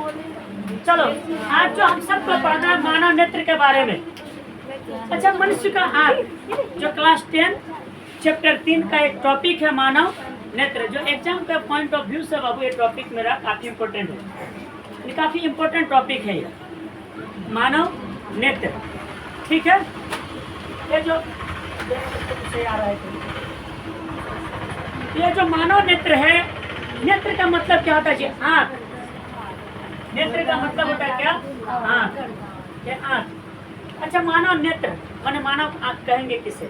चलो आज जो हम सबको पढ़ना है मानव नेत्र के बारे में। अच्छा, मनुष्य का आँख जो क्लास 10 चैप्टर 3 का एक टॉपिक है मानव नेत्र, जो एग्जाम के पॉइंट ऑफ व्यू से बाबू ये टॉपिक मेरा काफी इम्पोर्टेंट है, ये काफी इम्पोर्टेंट टॉपिक है ये मानव नेत्र। ठीक है, ये जो ये जो मानव नेत्र है, नेत्र का मतलब क्या होता है जी? आँख। नेत्र का मतलब होता है क्या? आँख। ये आँख। अच्छा, मानव नेत्र माने मानव आँख कहेंगे किसे?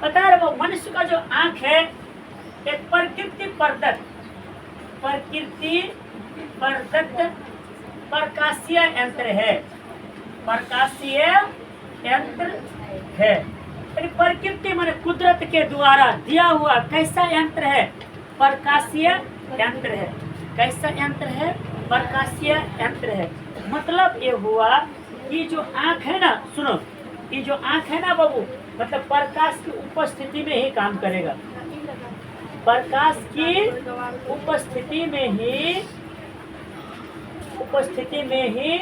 पता है वो मनुष्य का जो आँख है एक प्रकृति प्रदत्त प्रकाशीय यंत्र है। प्रकाशीय यंत्र है, प्रकृति माने कुदरत के द्वारा दिया हुआ कैसा यंत्र है? प्रकाशीय यंत्र है। कैसा यंत्र है? प्रकाशीय यंत्र है। मतलब ये हुआ कि जो आँख है ना, सुनो, ये जो आँख है ना बाबू, मतलब प्रकाश की उपस्थिति में ही काम करेगा। प्रकाश की उपस्थिति में ही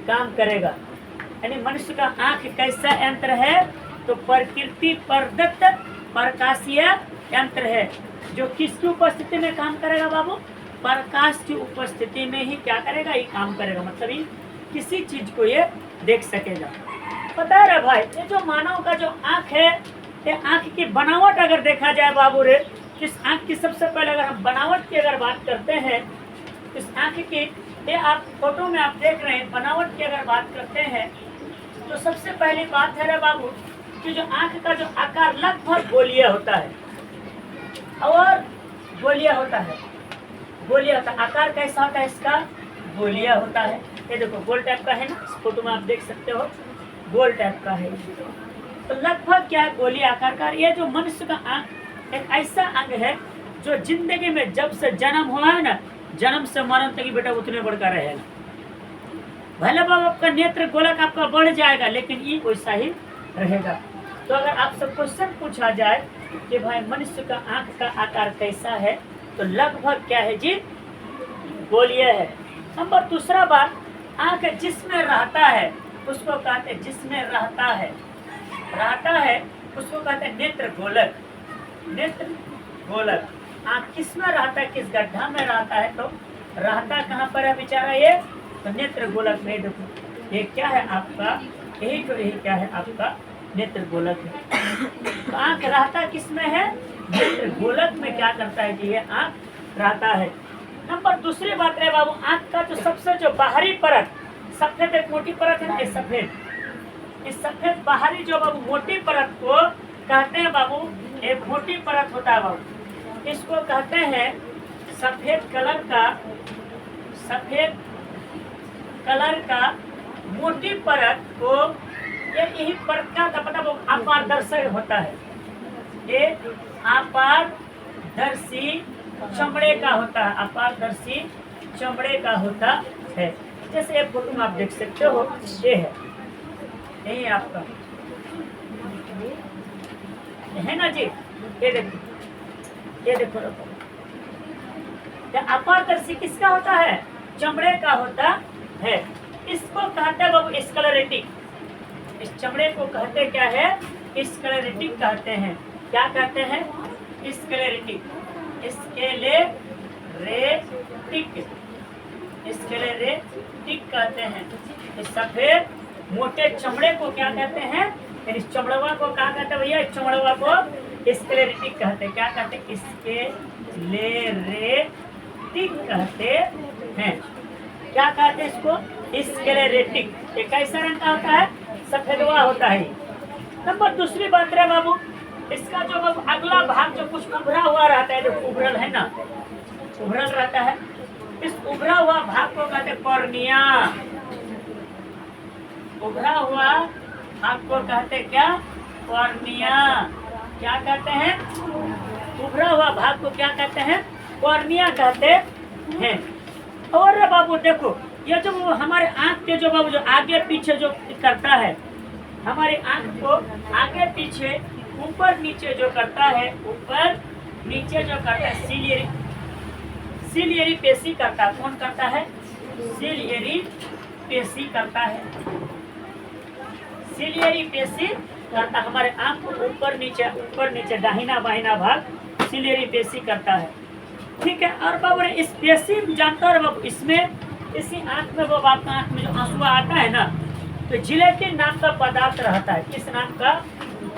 काम करेगा। यानी मनुष्य का आँख कैसा यंत्र है? तो प्रकृति प्रदत्त प्रकाशीय यंत्र है, जो किसकी उपस्थिति में काम करेगा बाबू? प्रकाश की उपस्थिति में ही क्या करेगा? ये काम करेगा, मतलब ये किसी चीज को ये देख सकेगा। पता है रे भाई, ये जो मानव का जो आँख है, ये आँख की बनावट अगर देखा जाए बाबू रे, इस आँख की सबसे पहले अगर हम बनावट की अगर बात करते हैं, इस आँख की ये आप फोटो में आप देख रहे हैं, बनावट की अगर बात करते हैं तो सबसे पहली बात है रे बाबू कि जो आँख का जो आकार लगभग गोलीय होता है और गोलीय होता है। आकार कैसा होता है इसका? गोलीय होता है। ये देखो गोल टाइप का है ना, इस फोटो में आप देख सकते हो, गोल टाइप का है। तो लगभग क्या है? गोलीय आकार का। ये जो मनुष्य का आँख एक ऐसा अंग है जो जिंदगी में जब से जन्म हुआ है ना, जन्म से मरण तक बेटा उतने बढ़कर रहेगा। भले बाबू आपका नेत्र गोलक आपका बढ़ जाएगा, लेकिन ये वैसा ही रहेगा। तो अगर आपसे क्वेश्चन पूछा जाए कि भाई मनुष्य का आँख का आकार कैसा है, तो लगभग क्या है जी? गोलीय है। नंबर दूसरा बात, आँख जिसमें रहता है उसको कहते हैं, जिसमें रहता है उसको कहते हैं नेत्र गोलक। नेत्र गोलक। आँख किसमें रहता है? किस गड्ढा में रहता है? तो रहता कहाँ पर है बेचारा ये? तो नेत्र गोलक में। देखो ये क्या है आपका? यही क्या है आपका? नेत्र गोलक है। तो आँख रहता किसमें है? नेत्र गोलक में क्या करता है कि ये आँख रहता है। नंबर दूसरी बात है बाबू, आँख का जो सबसे जो बाहरी परत, सफेद एक मोटी परत है ना, ये सफेद, इस सफेद बाहरी जो बाबू मोटी परत को कहते हैं बाबू, एक मोटी परत होता है बाबू, इसको कहते हैं सफेद कलर का मोटी परत को, यही परत का पता अपारदर्शी होता है। ये अपारदर्शी चमड़े का होता है, अपारदर्शी चमड़े का होता है। जैसे ये फोटो में आप देख सकते हो, ये है, यही आपका है ना जी। ये देखो अपारदर्शी किसका होता है? चमड़े का होता है। इसको कहते हैं बाबू स्क्लेरेटिक। इस चमड़े को कहते क्या है? स्क्लेरेटिक कहते हैं। क्या कहते हैं? स्क्लेरेटिक। स्क्लेरेटिक कहते हैं। इस सफेद मोटे चमड़े को क्या कहते हैं? इस चमड़वा को क्या कहते हैं भैया? इस चमड़वा को स्क्लेरेटिक कहते हैं। क्या कहते हैं? स्क्लेरेटिक कहते हैं। क्या कहते हैं इसको? स्क्लेरेटिक। ये कैसा रंग का होता है? सफेदवा होता है। नंबर दूसरी बात है बाबू, इसका जो बाबू अगला भाग जो कुछ उभरा हुआ रहता है, जो उभरल है ना, उभरल रहता है, इस उभरा हुआ भाग को कहते हैं कॉर्निया। उभरा हुआ भाग को कहते क्या? कॉर्निया। क्या कहते हैं? उभरा हुआ भाग को क्या कहते हैं? कॉर्निया कहते हैं। और बाबू देखो, ये जो हमारे आँख के जो बाबू जो आगे पीछे जो करता है, हमारे आँख को आगे पीछे ऊपर नीचे जो करता है, ऊपर नीचे जो करता है, सीलियरी पेशी करता है। कौन करता है? सिलियरी पेशी करता है। सिलियरी पेशी करता, हमारे आंख को ऊपर नीचे दाहिना बाहिना भाग सिलियरी पेशी करता है। ठीक है। और बाबू इस पेशी जानता है बाबू, इसमें इसी आंख में बाबू आपका आंख में जो आंसू आता है ना, तो जिलेटिन नाम का पदार्थ रहता है। किस नाम का?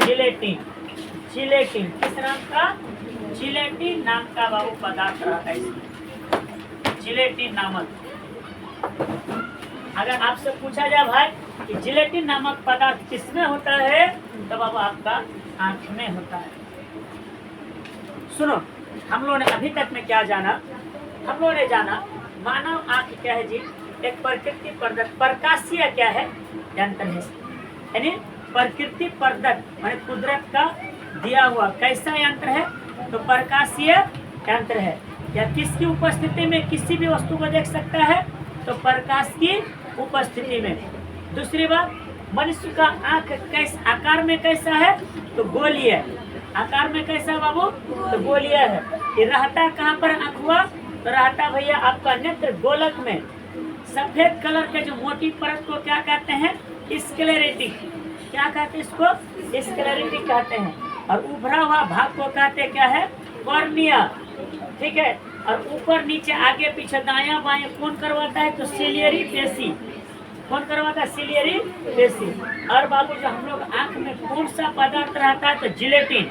जिलेटिन। जिलेटिन किस नाम का? जिलेटिन नाम का बाबू पदार्थ रहता है इसमें, जिलेटिन नामक। अगर आपसे पूछा जाए भाई कि जिलेटिन नामक पदार्थ किसमें होता है, तो बाबू आपका आंख में होता है। सुनो, हम लोगों ने अभी तक में क्या जाना? हम लोगों ने जाना मानव आंख क्या है जी? एक प्रकृति प्रदत्त, प्रकाशीय क्या है? यंत्र है। यानी प्रकृति प्रदत्त माने कुदरत का दिया हुआ कैसा यंत्र है? तो प्रकाशीय यंत्र है। या किसकी उपस्थिति में किसी भी वस्तु को देख सकता है? तो प्रकाश की उपस्थिति में। दूसरी बात, मनुष्य का आंख कैस आकार में कैसा है? तो गोलीय। आकार में कैसा बाबू? तो गोलीय है। ये रहता कहाँ पर आंख हुआ? तो रहता भैया आपका नेत्र गोलक में। सफेद कलर के जो मोटी परत को क्या कहते हैं? स्क्लेरेटिक। क्या कहते हैं इसको? स्क्लेरेटिक कहते हैं। और उभरा हुआ भाग को कहते क्या है? कॉर्निया। ठीक है। और ऊपर नीचे आगे पीछे दायां बायां कौन करवाता है? तो सिलियरी पेशी। कौन करवाता है? सिलियरी पेशी। और बाबू जो हम लोग आंख में कौन सा पदार्थ रहता है? तो जिलेटिन।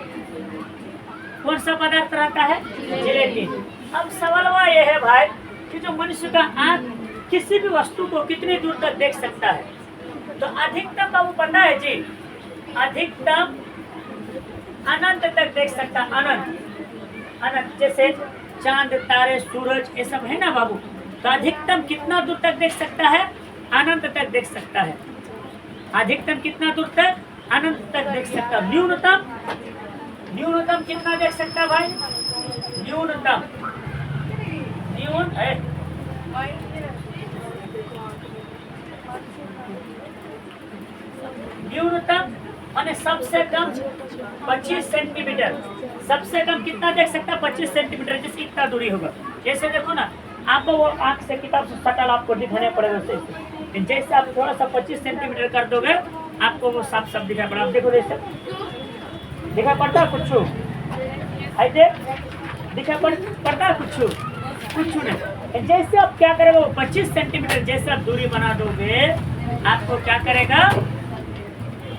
कौन सा पदार्थ रहता है? जिलेटिन। अब सवाल ये है भाई कि जो मनुष्य का आंख किसी भी वस्तु को कितनी दूर तक देख सकता है? तो अधिकतम बाबू पता है जी, अधिकतम अनंत तक देख सकता है। अनंत। अनंत जैसे चांद, तारे, सूरज ये सब है ना बाबू, तो अधिकतम कितना दूर तक देख सकता है? अनंत तक देख सकता है। अधिकतम कितना दूर तक? अनंत तक देख सकता है। न्यूनतम? न्यूनतम कितना देख सकता है भाई? न्यूनतम न्यूनतम माने सबसे कम 25 सेंटीमीटर। सबसे कम कितना देख सकता है? 25 सेंटीमीटर, जिसकी इतना दूरी होगा। जैसे देखो ना, आपको वो आंख से किताब से सटल आपको दिखाने पड़ेगा उससे। जैसे आप थोड़ा सा 25 सेंटीमीटर कर दोगे, आपको वो साफ साफ दिखाई पड़ा। आप देखो, जैसे दिखाई पड़ता है कुछ? ऐसे दिखाई पड़ता है कुछ नहीं। जैसे आप क्या करेगा, वो 25 सेंटीमीटर जैसे आप दूरी बना दोगे, आपको क्या करेगा?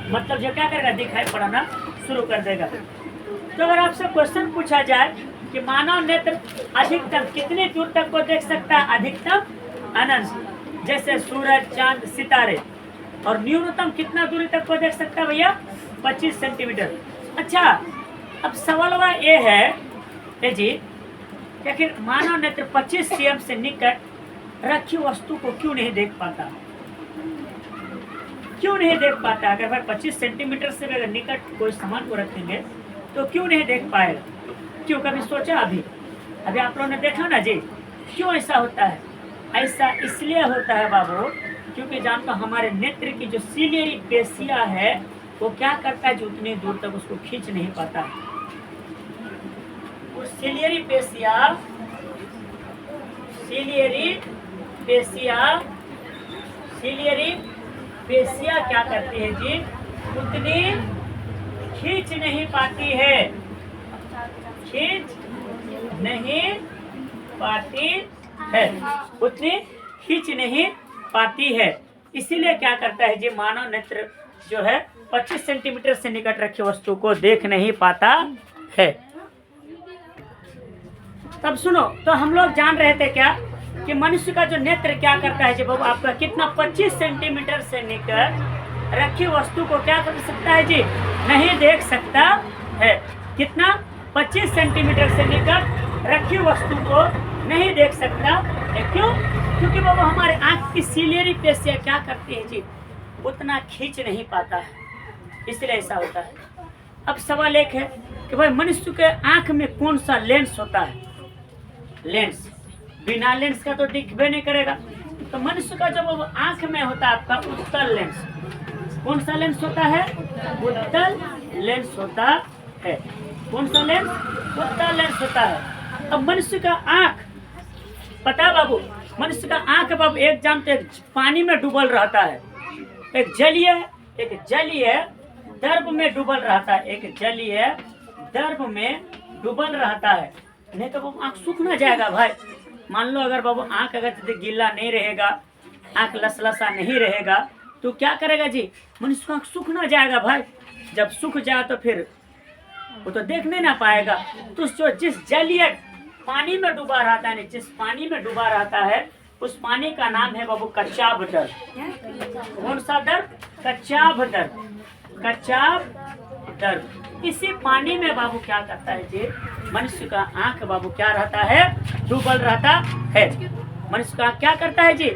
मतलब जो क्या करेगा? दिखाई पड़ना शुरू कर देगा। तो अगर आपसे क्वेश्चन पूछा जाए कि मानव नेत्र अधिकतम कितनी दूर तक को देख सकता है? अधिकतम अनंत, जैसे सूरज, चांद, सितारे। और न्यूनतम कितना दूरी तक को देख सकता है भैया? 25 सेंटीमीटर। अच्छा, अब सवाल ये है जी कि आखिर मानव नेत्र 25 cm से निकट रखी वस्तु को क्यों नहीं देख पाता? क्यों नहीं देख पाता? अगर भाई 25 सेंटीमीटर से अगर निकट कोई सामान को रखेंगे तो क्यों नहीं देख पाएगा? क्यों, कभी सोचा? अभी आप लोगों ने देखा ना जी, क्यों ऐसा होता है? ऐसा इसलिए होता है बाबू, क्योंकि जानता हमारे नेत्र की जो सिलियरी पेशियां है, वो क्या करता है? जो उतनी दूर तक उसको खींच नहीं पाता है। उस सिलियरी पेशियां क्या करती है जी? उतनी खींच नहीं पाती है। खींच नहीं पाती है, उतनी खींच नहीं पाती है। इसीलिए क्या करता है जी? मानव नेत्र जो है 25 सेंटीमीटर से निकट रखी वस्तु को देख नहीं पाता है। तब सुनो, तो हम लोग जान रहे थे क्या कि मनुष्य का जो नेत्र क्या करता है जी बाबू? आपका कितना? 25 सेंटीमीटर से निकट रखी वस्तु को क्या कर सकता है जी? नहीं देख सकता है। कितना? 25 सेंटीमीटर से निकट रखी वस्तु को नहीं देख सकता है। क्यों? क्योंकि बाबू हमारे आंख की सिलियरी पेशियां क्या करती है जी? उतना खींच नहीं पाता है, इसलिए ऐसा होता है। अब सवाल एक है कि भाई मनुष्य के आंख में कौन सा लेंस होता है? लेंस। बिना लेंस का तो दिखबे नहीं करेगा। तो मनुष्य का जब आंख में होता है आपका उत्तल लेंस। कौन सा लेंस होता है? उत्तल लेंस होता है। कौन सा लेंस? उत्तल लेंस होता है। अब मनुष्य का आंख, पता बाबू, मनुष्य का आंख बाबू एक जानते हैं, पानी में डूबल रहता है, एक जलीय द्रव में डूबल रहता है, एक जलीय द्रव में डूबल रहता है। नहीं तो बाबू आंख सूख ना जाएगा भाई। मान लो अगर बाबू आंख अगर गीला नहीं रहेगा, आंख लसलसा नहीं रहेगा, तो क्या करेगा जी, मनुष्य का आंख सूख ना जाएगा भाई। जब सूख जाए तो फिर वो तो देख नहीं ना पाएगा। तो जो जिस जलीय पानी में डूबा रहता है, जिस पानी में डूबा रहता है, उस पानी का नाम है बाबू कच्चाभ दर। कौन सा दर? कच्चाभ दर। कच्चाभ दर। इसी पानी में बाबू क्या करता है जी, मनुष्य का आंख बाबू क्या रहता है, डूबल रहता है। मनुष्य का क्या करता है जी,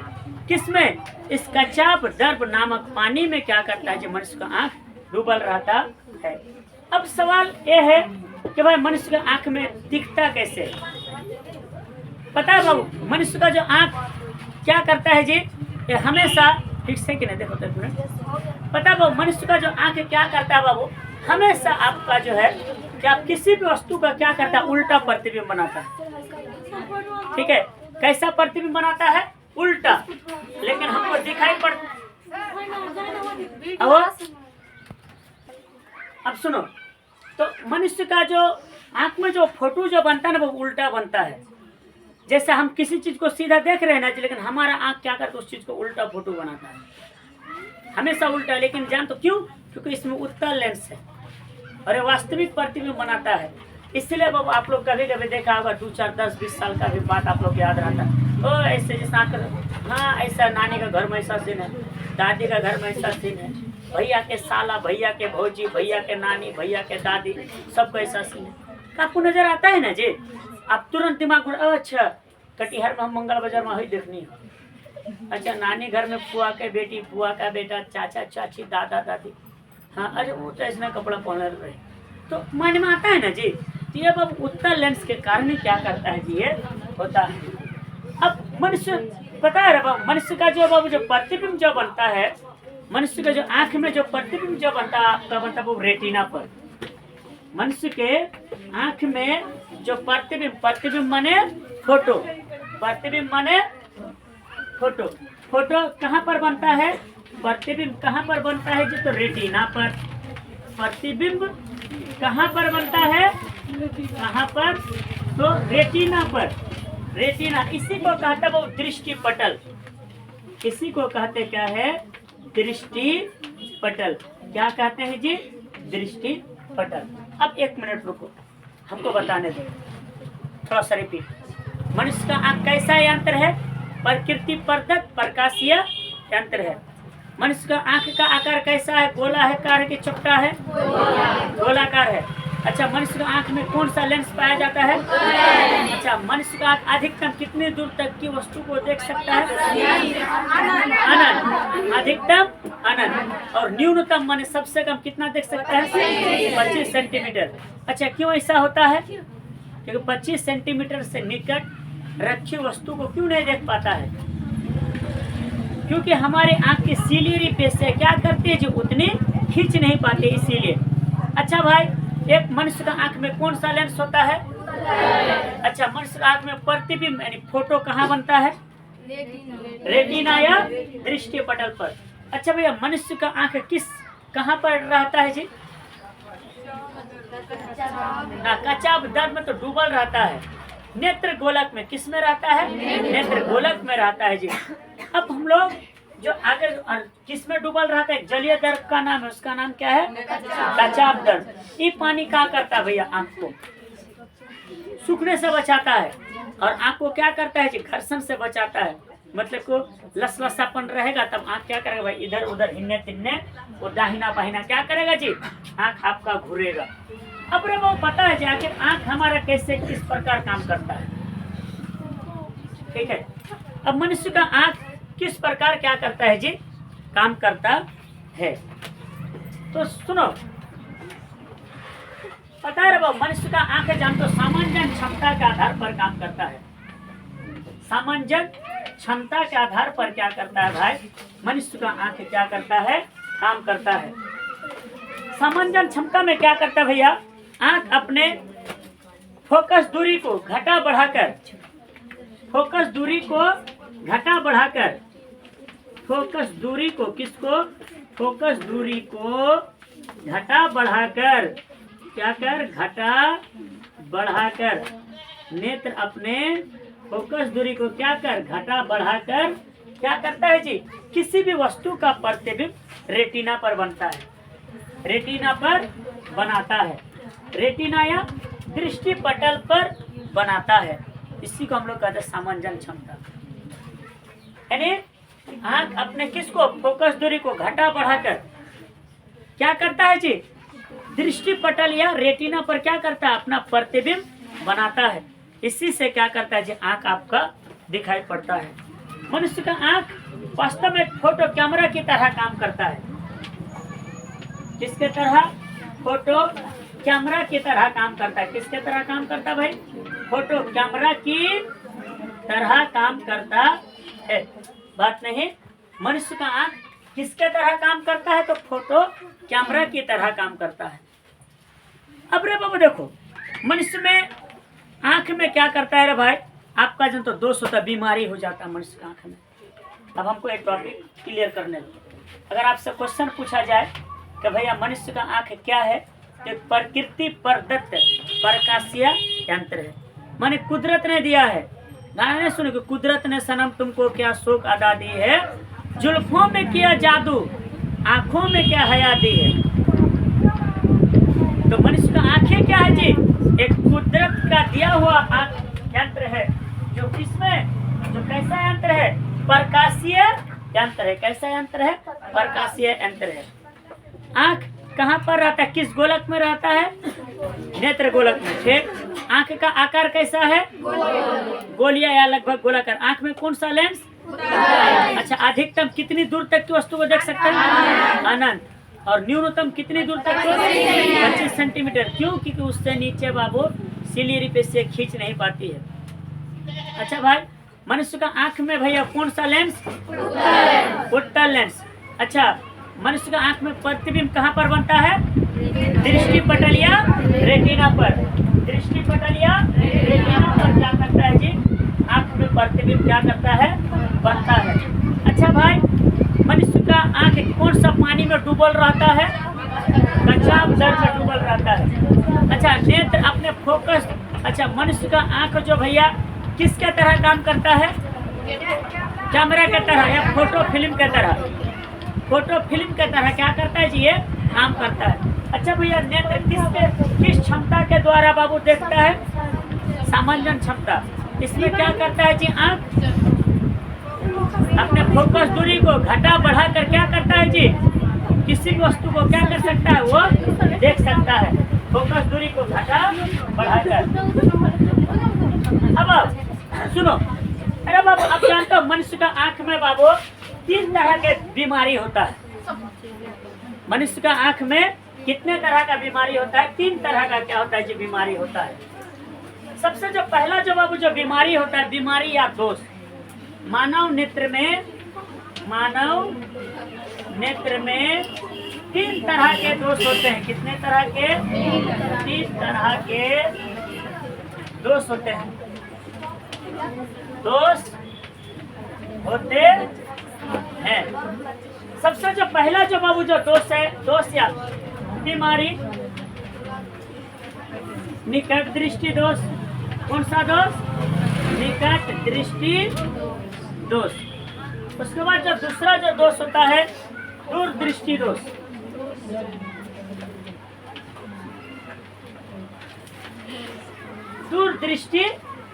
किसमें? इस कच्चाभ दर नामक पानी में क्या करता है जी, मनुष्य का आंख डूबल रहता है। अब सवाल ये है कि भाई मनुष्य का आंख में दिखता कैसे? पता है बाबू, मनुष्य का जो आंख क्या करता है जी, ये हमेशा ठीक से कि नहीं, देखो तो पता है बाबू, मनुष्य का जो आंख क्या करता है बाबू, हमेशा आपका जो है कि आप किसी भी वस्तु का क्या करता है, उल्टा प्रतिबिंब बनाता है। ठीक है, कैसा प्रतिबिंब बनाता है? उल्टा। लेकिन हमको दिखाई पड़, अब सुनो, तो मनुष्य का जो आंख में जो फोटो जो बनता है ना, वो उल्टा बनता है। जैसे हम किसी चीज को सीधा देख रहे हैं ना, लेकिन हमारा आंख क्या करता है, उस चीज को उल्टा फोटो बनाता है, हमेशा उल्टा। लेकिन जान तो क्यों? क्योंकि इसमें उत्तल लेंस है और ये वास्तविक प्रतिबिंब बनाता है। इसलिए बाबू आप लोग कभी कभी देखा होगा, 2, 4, 10, 20 साल का भी बात आप लोग याद रहता है। ओ ऐसे जैसा, हाँ ऐसा नानी का घर में ऐसा सीन है, दादी का घर में ऐसा सीन है, भैया के साला, भैया के भौजी, भैया के नानी, भैया के दादी, सबको ऐसा सीन है। आपको नजर आता है ना जी, आप तुरंत दिमाग में, अच्छा कटिहार में हम मंगल बाजार में ही देखनी है, अच्छा नानी घर में फुआ के बेटी, फुआ का बेटा, चाचा चाची, दादा दादी, हाँ अरे वो तो ऐसा कपड़ा पहन रहे, तो मन में आता है ना जी। तो ये बाबू उत्तल लेंस के कारण क्या करता है जी, ये होता है। अब मनुष्य पता है बाबू, मनुष्य का जो बाबू जो प्रतिबिंब जो बनता है, मनुष्य का जो आंख में जो प्रतिबिंब जो बनता है, आपका बनता है वो रेटिना पर। मनुष्य के आंख में जो प्रतिबिंब माने फोटो, प्रतिबिंब माने फोटो। फोटो कहाँ पर बनता है? प्रतिबिंब कहाँ पर बनता है जी? तो रेटिना पर। प्रतिबिंब कहाँ पर बनता है? कहाँ पर? तो रेटिना पर। रेटिना, इसी को कहते हैं वो दृष्टि पटल। इसी को कहते क्या है? दृष्टि पटल। क्या कहते हैं जी? दृष्टि पटल। अब 1 मिनट रुको, हमको बताने दो, थोड़ा सा रिपीट। मनुष्य का आंख कैसा यंत्र है? प्रकृति प्रदत्त प्रकाशीय यंत्र है। मनुष्य का आंख का आकार कैसा है? गोला है, कार है कि चपटा है? गोलाकार है। अच्छा, मनुष्य का आंख में कौन सा लेंस पाया जाता है? अच्छा, मनुष्य का आंख अधिकतम कितनी दूर तक की वस्तु को देख सकता है? अनंत। अधिकतम अनंत। और न्यूनतम माने सबसे कम कितना देख सकता है? 25 सेंटीमीटर। अच्छा, क्यों ऐसा होता है? क्योंकि 25 सेंटीमीटर से निकट रखी वस्तु को क्यों नहीं देख पाता है? क्योंकि हमारे आंख की सिलीरी पेशियां क्या करती है जो उतनी खींच नहीं पाते, इसीलिए। अच्छा भाई, एक मनुष्य का आंख में कौन सा लेंस होता है? अच्छा, मनुष्य का आंख में प्रतिबिंब यानी फोटो कहाँ बनता है? रेटिना या दृष्टि पटल पर। अच्छा भैया, मनुष्य का आंख कहाँ पर रहता है जी? कच्चाभ दर में तो डूबल रहता है। नेत्र गोलक में, किस में रहता है? नेत्र गोलक में रहता है जी। अब हम लोग जो आगे किस में डूबल रहता है? जलीय दर्द का नाम है, उसका नाम क्या है? कच्चाभ दर्द। ये पानी क्या करता है भैया? आंख को सूखने से बचाता है और आंख को क्या करता है जी? घर्षण से बचाता है। मतलब को लसलसापन रहेगा तब आंख क्या करेगा भाई? इधर उधर हिलने तिलने, वो दाहिना बाहिना क्या करेगा जी? आंख आपका घूरेगा। अब रे वो पता है जी आखिर आंख हमारा कैसे किस प्रकार काम करता है? ठीक है, अब मनुष्य का आंख किस प्रकार क्या करता है जी? काम करता है। तो सुनो, पता है बाबू, मनुष्य का आंख जान तो सामान्य क्षमता के आधार पर काम करता है। सामान्य क्षमता के आधार पर क्या करता है भाई? मनुष्य का आंख क्या करता है? काम करता है। सामान्य क्षमता में क्या करता है भैया? आंख अपने फोकस दूरी को घटा बढ़ाकर, फोकस दूरी को घटा बढ़ाकर फोकस दूरी को, किसको, फोकस दूरी को घटा बढ़ाकर, क्या कर, घटा बढ़ाकर, नेत्र अपने फोकस दूरी को क्या कर, घटा बढ़ाकर क्या करता है जी, किसी भी वस्तु का प्रतिबिंब रेटिना पर बनता है, रेटिना पर बनाता है, रेटिना या दृष्टि पटल पर बनाता है। इसी को हम लोग कहते हैं सामंजन क्षमता। यानी आंख अपने किसको, फोकस दूरी को घटा बढ़ाकर क्या करता है जी, दृष्टि पटल या रेटिना पर क्या करता है, अपना प्रतिबिंब बनाता है। इसी से क्या करता है जी, आंख आपका दिखाई पड़ता है। मनुष्य का आंख वास्तव में फोटो कैमरा की तरह काम करता है। किसके तरह, फोटो कैमरा की तरह काम करता है। किसके तरह काम करता है भाई, फोटो कैमरा की तरह काम करता है। बात नहीं, मनुष्य का आंख किसके तरह काम करता है, तो फोटो कैमरा की तरह काम करता है। अब रे बाबू देखो, मनुष्य में आंख में क्या करता है रे भाई, आपका जन तो दोष होता, बीमारी हो जाता है मनुष्य का आंख में। अब हमको एक टॉपिक क्लियर करने दो। अगर आपसे क्वेश्चन पूछा जाए कि भैया मनुष्य का आंख क्या है, तो प्रकृति प्रदत्त प्रकाशीय यंत्र है। माने कुदरत ने दिया है। गाना ने सुने कि कुदरत ने सनम तुमको क्या शौक अदा दी है, जुल्फों में किया जादू, आंखों में क्या हया दी है। तो मनुष्य का आंखें क्या है जी, एक कुदरत का दिया हुआ यंत्र है, जो किसमें, जो कैसा यंत्र है, प्रकाशीय यंत्र है। कैसा यंत्र है, प्रकाशीय यंत्र है। आंख कहाँ पर रहता है, किस गोलक में रहता है, नेत्र गोलक में। फिर आंख का आकार कैसा है, गोलिया या लगभग गोलाकार। आंख में कौन सा लेंस, अच्छा, अधिकतम कितनी दूर तक की वस्तु को देख सकते हैं, अनंत। और न्यूनतम कितनी दूर तक, 25 सेंटीमीटर। क्यों, क्योंकि उससे नीचे बाबू सिलीरी पे से खींच नहीं पाती है। अच्छा भाई, मनुष्य का आंख में भैया कौन सा लेंस, उत्तल लेंस। अच्छा, मनुष्य का आंख में प्रतिबिंब कहाँ पर बनता है, दृष्टि पटल या रेटिना पर। दृष्टि पटल या रेटिना पर क्या करता है जी, आंख में प्रतिबिंब क्या करता है, बनता है। अच्छा भाई, मनुष्य का आंख कौन सा पानी में डूबल रहता है, कच्चाब जल में डूबल रहता है। अच्छा, नेत्र अपने फोकस, अच्छा मनुष्य का आंख जो भैया किसके तरह काम करता है, कैमरा के तरह या फोटो फिल्म के तरह। फोटो फिल्म के तरह क्या करता है जी, ये काम करता है। अच्छा भैया, नेत्र किस क्षमता के द्वारा बाबू देखता है, सामंजन क्षमता। इसमें क्या करता है जी, आंख अपने फोकस दूरी को घटा बढ़ा कर क्या करता है जी, किसी भी वस्तु को क्या कर सकता है, वो देख सकता है, फोकस दूरी को घटा बढ़ाकर। अब सुनो, अरे बाबू आप जानते हो मनुष्य का आंख में बाबू 3 तरह के बीमारी होता है। मनुष्य का आंख में कितने तरह का बीमारी होता है, 3 तरह का क्या होता है जी, बीमारी होता है। सबसे जो पहला जो बाबू जो बीमारी होता है, बीमारी या दोष, मानव नेत्र में 3 तरह के दोष होते हैं। कितने तरह के, 3 तरह के दोष होते हैं। दोष होते हैं। सबसे जो पहला जो बाबू जो दोष है, दोष या बीमारी, निकट दृष्टि दोष। कौन सा दोष, निकट दृष्टि दोष। उसके बाद जो दूसरा जो दोष होता है, दूरदृष्टि दोष। दूरदृष्टि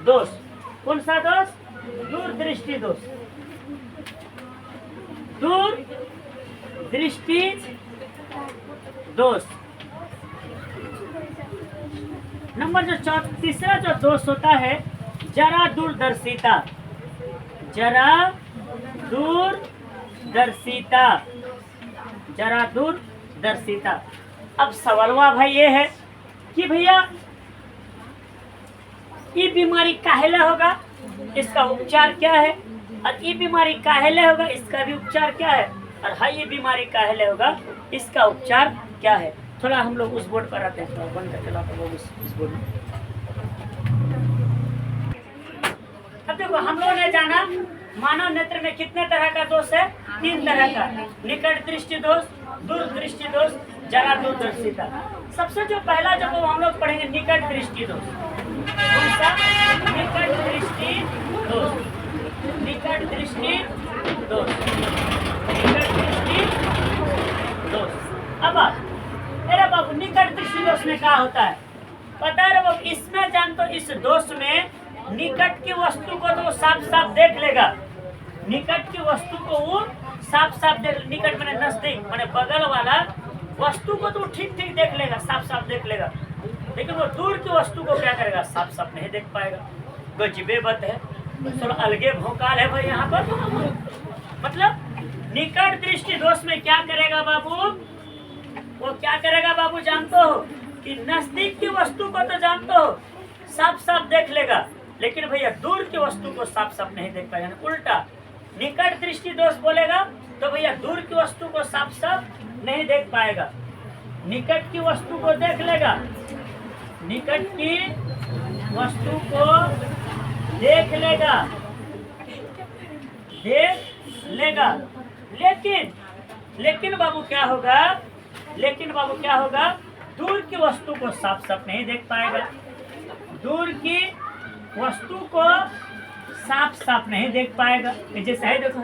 दोष। कौन सा दोष, दूरदृष्टि दोष। दूरदृष्टि दोष। नंबर जो तीसरा जो दोष होता है, जरा दूरदर्शिता। जरा दूरदर्शिता, जरा दूरदर्शिता। अब सवालवा भाई ये है कि भैया ये बीमारी काहेले होगा, इसका उपचार क्या है, और ये बीमारी काहेले होगा, इसका भी उपचार क्या है, और हाँ ये बीमारी काहेले होगा, इसका उपचार क्या है। थोड़ा हम लोग उस बोर्ड पर आते हैं, थोड़ा बंद कर चलाते हैं उस बोर्ड में। अब देखो हम लोगों ने जाना मानव नेत्र में कितने तरह का दोष है? 3 तरह का। निकट दृष्टि दोष, दूर दृष्टि दोष, जरा दूरदर्शिता। सबसे जो पहला जब हम लोग पढ़ेंगे निकट दृष्टि दोष, कौन सा? निकट दृष्टि दोष, निकट दृष्टि दोष, निकट दृष्टि दोष। अब मेरा बाबू निकट दृष्टि दोष में क्या होता है पता है बाबू? इसमें जान तो इस दोष में निकट की वस्तु को तो वो साफ साफ देख लेगा, निकट की वस्तु को वो साफ साफ देख, निकट मैंने नजदीक मैंने बगल वाला वस्तु को तो ठीक ठीक देख लेगा, साफ साफ देख लेगा, लेकिन वो दूर की वस्तु को क्या करेगा? साफ साफ नहीं देख पाएगा। गजबे बात है, थोड़ा अलगे भौकाल है भाई यहाँ पर। मतलब निकट दृष्टि दोष में क्या करेगा बाबू? वो क्या करेगा बाबू जानते हो? कि नजदीक की वस्तु को तो जानते हो साफ साफ देख लेगा, लेकिन भैया दूर की वस्तु को साफ साफ नहीं देख पाएगा। उल्टा निकट दृष्टि दोष बोलेगा तो भैया दूर की वस्तु को साफ साफ नहीं देख पाएगा, निकट की वस्तु को देख लेगा, निकट की वस्तु को देख लेगा, देख लेगा, लेकिन बाबू क्या होगा? लेकिन बाबू क्या होगा? दूर की वस्तु को साफ साफ नहीं देख पाएगा, दूर की वस्तु को साफ साफ नहीं देख पाएगा। जैसे है देखो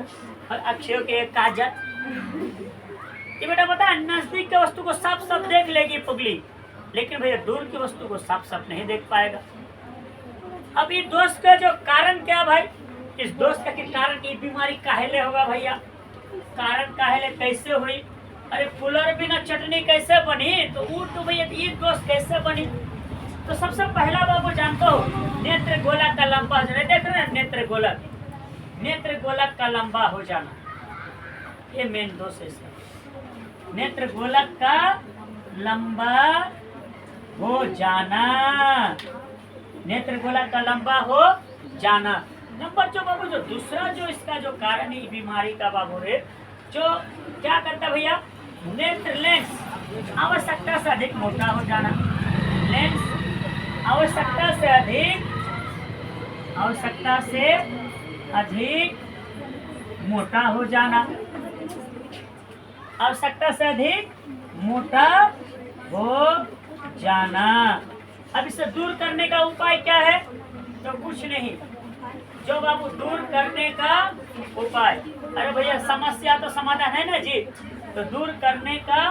और अक्षयों के एक काजल, ये बेटा पता है नजदीक की वस्तु को साफ साफ देख लेगी पुगली, लेकिन भैया दूर की वस्तु को साफ साफ नहीं देख पाएगा। अब ये दोष का जो कारण क्या भाई? इस दोष का कारण ये बीमारी काहेले होगा भैया? कारण काहेले कैसे हुई? अरे पुलर बिना चटनी कैसे बनी? तो वो तो भैया ये दोष कैसे बनी? तो सबसे पहला बाबू जानते हो नेत्र गोलक का लंबा जो देख रहे हैं, नेत्र गोलक का लंबा हो जाना, ये मेन दोष है इसका। नेत्र गोलक का लंबा हो जाना, नेत्र गोलक का लंबा हो जाना। नंबर जो बाबू जो दूसरा जो इसका जो कारण है बीमारी का बाबू रे, जो क्या करता है भैया? नेत्र लेंस आवश्यकता से अधिक मोटा हो जाना, लेंस आवश्यकता से अधिक मोटा हो जाना, आवश्यकता से अधिक मोटा हो जाना। अब इसे दूर करने का उपाय क्या है? तो कुछ नहीं, जो बाबू दूर करने का उपाय, अरे भैया समस्या तो समाधान है ना जी, तो दूर करने का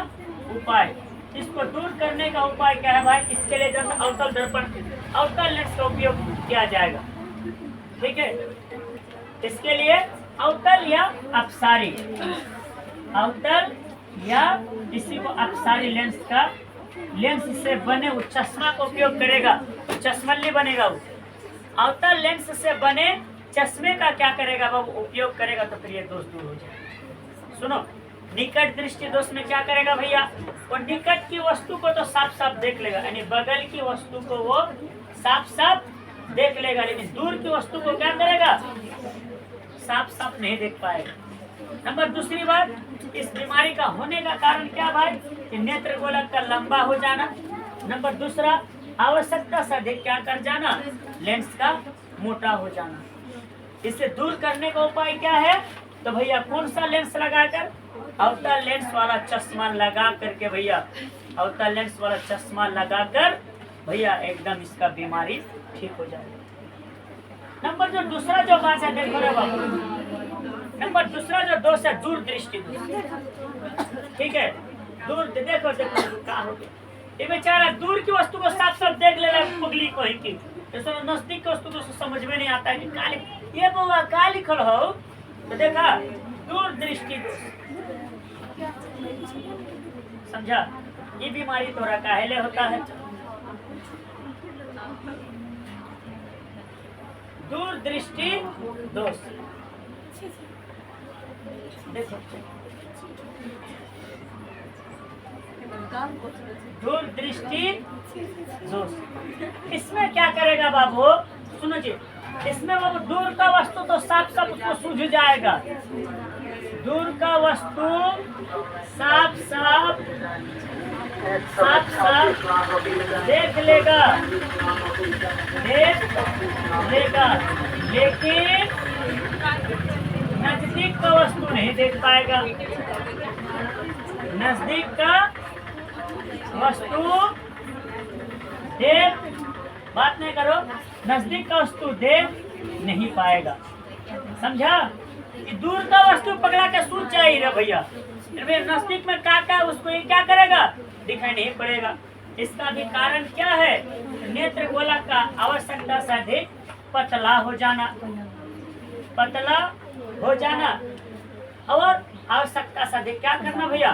उपाय, इसको दूर करने का उपाय क्या है भाई? इसके लिए जब अवतल दर्पण, अवतल लेंस का उपयोग किया जाएगा, ठीक है। इसके लिए अवतल या अपसारी, अवतल या इसी को अपसारी लेंस का, लेंस से बने वो चश्मा का उपयोग करेगा, चश्मल्ली बनेगा वो। अवतल लेंस से बने चश्मे का क्या करेगा वो उपयोग करेगा, तो फिर ये दोष दूर हो जाएगा। सुनो, निकट दृष्टि दोष में क्या करेगा भैया? वो निकट की वस्तु को तो साफ साफ देख लेगा, यानी बगल की वस्तु को वो साफ साफ देख लेगा, लेकिन दूर की वस्तु को क्या करेगा? साफ साफ नहीं देख पाएगा। नंबर दूसरी बात, इस बीमारी का होने का कारण क्या भाई? कि नेत्र गोलक का लंबा हो जाना। नंबर दूसरा, आवश्यकता से अधिक क्या कर जाना? लेंस का मोटा हो जाना। इसे दूर करने का उपाय क्या है? तो भैया कौन सा लेंस लगाकर? अवतल लेंस वाला चश्मा लगा करके भैया, अवतल लेंस वाला चश्मा लगाकर भैया एकदम इसका बीमारी ठीक हो जाएगी। नंबर जो दूसरा जो बात है देखो रे बाबू, नंबर दूसरा जो दोष है दूर दृष्टि दोष, ठीक है। दूर देखो क्या हो गया, ये बेचारा दूर की वस्तु को साफ साफ देख ले रहा है पुगली को ही की, जैसे नजदीक की वस्तु को समझ में नहीं आता है कि काली ये बाबा का लिखल हो, तो देखा दूर दृष्टि दोष, समझा? ये बीमारी तोरा काहेले होता है? दूर दृष्टि दोष। देखो दूर दृष्टि दोष, इसमें क्या करेगा बाबू? सुनो जी, इसमें बाबू दूर का वस्तु तो साफ साफ उसको सूझ जाएगा, दूर का वस्तु साफ साफ देख लेगा, लेकिन नहीं देख पाएगा। नजदीक का वस्तु देख, बात नहीं करो, नजदीक का वस्तु देख नहीं पाएगा। समझा? कि दूर का वस्तु पकड़ा के सूझ जाएगा भैया, नजदीक में क्या उसको ये क्या करेगा, दिखाई नहीं पड़ेगा। इसका भी कारण क्या है? नेत्र गोलक का आवश्यकता से अधिक पतला हो जाना, पतला हो जाना। और आवश्यकता से अधिक क्या करना भैया?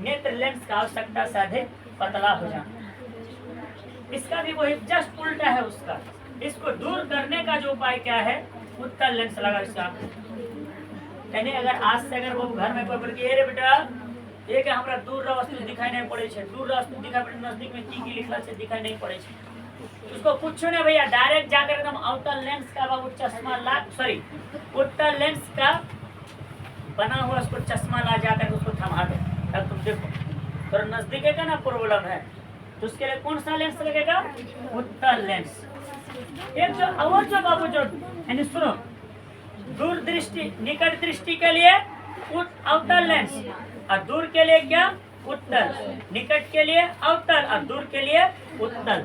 नेत्र लेंस का आवश्यकता से अधिक पतला हो जाना। इसका भी वही जस्ट उल्टा है उसका। इसको दूर करने का जो उपाय क्या है? उत्तल लेंस लगा इसका। यानी अगर आज से अगर वो घर में कोई बोल के रे बेटा एक हमरा दूर रा वस्तु दिखाई नहीं पड़े छे, दूर रा वस्तु दिखाई पड़े, नजदीक में की लिखला छे दिखाई नहीं पड़े छे, उसको पूछो ना भैया, डायरेक्ट जाकर एकदम अवतल लेंस का बाबू चश्मा ला, सॉरी उत्तल लेंस का बना हुआ उसको चश्मा ला जाकर उसको थमा दो। अब तुम देखो थोड़ा नजदीक है का ना प्रॉब्लम है, तो उसके लिए कौन सा लेंस लगेगा? उत्तल लेंस। एक जो और जो बाबू जो यानी सुनो, दूर दृष्टि निकट दृष्टि के लिए अवतल लेंस, और दूर के लिए क्या? उत्तल। निकट के लिए अवतल और दूर के लिए उत्तल।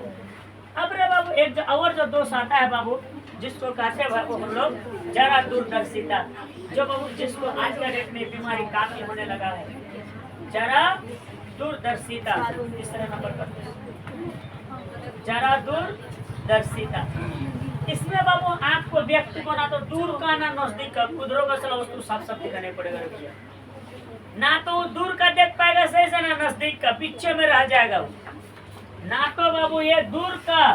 अब रे बाबू एक जो और जो दोष आता है बाबू, जिसको कहते हैं बाबू हम लोग जरा दूरदर्शिता, जो बाबू जिसको आज का डेट में बीमारी काफी होने लगा है, जरा दूरदर्शिता। तीसरा नंबर पर जरा दूरदर्शिता। इसमें बाबू आंख को व्यक्ति को ना तो दूर का ना नजदीक का कुदरो का वस्तु साफ साफ दिखाने पड़ेगा भैया। ना तो दूर का देख पाएगा सही से, ना नजदीक का, पीछे में रह जाएगा वो। ना तो बाबू ये दूर का,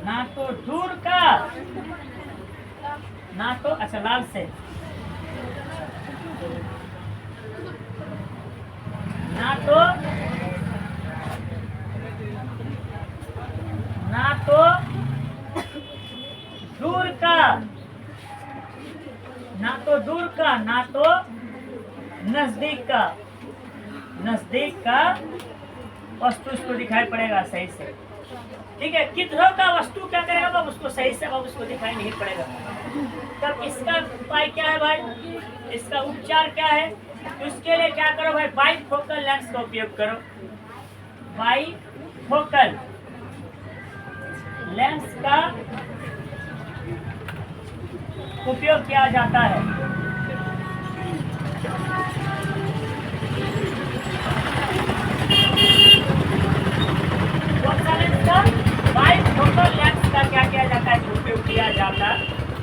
ना तो दूर का, ना तो अच्छा लाल से, ना तो दूर का, ना तो दूर का, ना तो नजदीक का, नजदीक का वस्तु उसको दिखाई पड़ेगा सही से। ठीक है, किधरों का वस्तु क्या करेगा बाबू? उसको सही से बाबू उसको दिखाई नहीं पड़ेगा। तब इसका उपाय क्या है भाई? इसका उपचार क्या है? तो इसके लिए क्या करो भाई? बाइफोकल लेंस का उपयोग करो। बाइफोकल लेंस का उपयोग किया जाता है। बाइफोकल लेंस का क्या किया जाता है? उपयोग किया जाता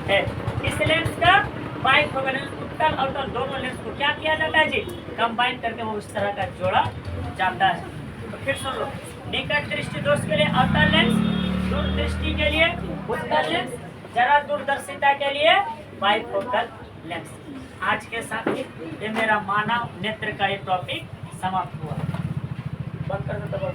है। इस लेंस का बाइफोकल लेंस, उत्तल अवतल दोनों लेंस को क्या किया जाता है जी? कंबाइन करके वो इस तरह का जोड़ा जाता है। तो फिर सुन लो, निकट दृष्टि दोष के लिए अवतल लेंस, दूर दृष्टि के लिए उत्तल लेंस, जरा दूरदर्शिता के लिए बाइफोकल लेंस। आज के साथ ही ये मेरा मानव नेत्र का ये टॉपिक समाप्त हुआ। बंद कर दो।